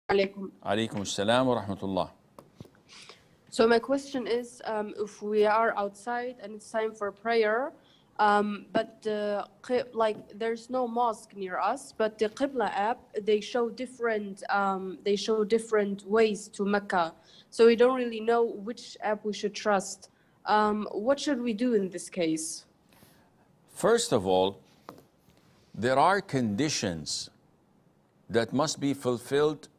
Alaikum. Alaikum assalam wa rahmatullah. So my question is, if we are outside and it's time for prayer, but like there's no mosque near us, but the qiblah app they show different ways to Mecca, so we don't really know which app we should trust. What should we do in this case? First of all, there are conditions that must be fulfilled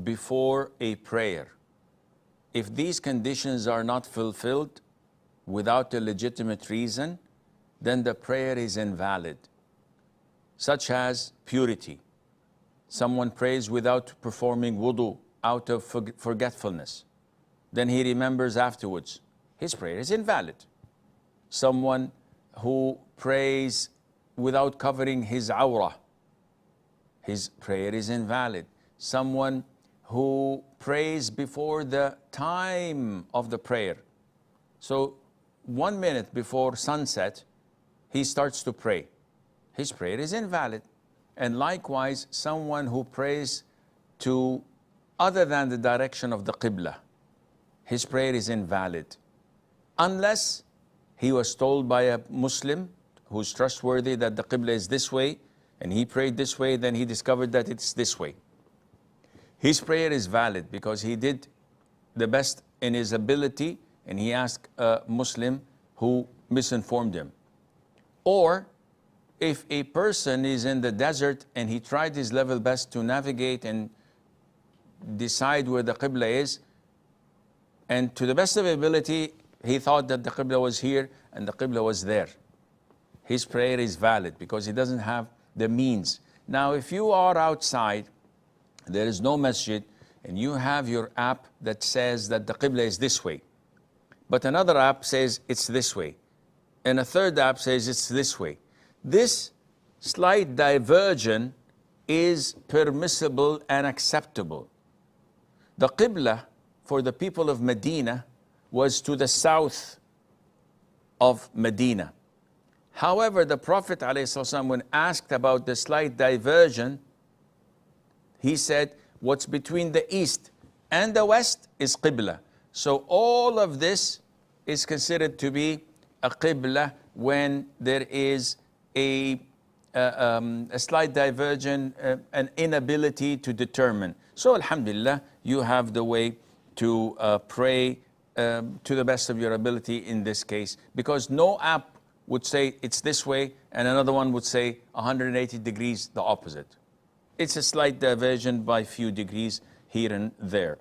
before a prayer. If these conditions are not fulfilled without a legitimate reason, then the prayer is invalid, such as purity. Someone prays without performing wudu out of forgetfulness. Then he remembers afterwards. His prayer is invalid. Someone who prays without covering his awrah, his prayer is invalid. Someone who prays before the time of the prayer. So 1 minute before sunset, he starts to pray. His prayer is invalid. And likewise, someone who prays to other than the direction of the qiblah, his prayer is invalid. Unless he was told by a Muslim who's trustworthy that the qiblah is this way, and he prayed this way, then he discovered that it's this way. His prayer is valid because he did the best in his ability and he asked a Muslim who misinformed him. Or if a person is in the desert and he tried his level best to navigate and decide where the qiblah is, and to the best of his ability, he thought that the qiblah was here and the qiblah was there. His prayer is valid because he doesn't have the means. Now, if you are outside, there is no masjid, and you have your app that says that the qiblah is this way, but another app says it's this way, and a third app says it's this way. This slight diversion is permissible and acceptable. The qiblah for the people of Medina was to the south of Medina. However, the Prophet ﷺ, when asked about the slight diversion, he said, what's between the east and the west is qiblah. So all of this is considered to be a qiblah when there is a slight diversion, an inability to determine. So alhamdulillah, you have the way to pray to the best of your ability in this case, because no app would say it's this way and another one would say 180 degrees the opposite. It's a slight diversion by few degrees here and there.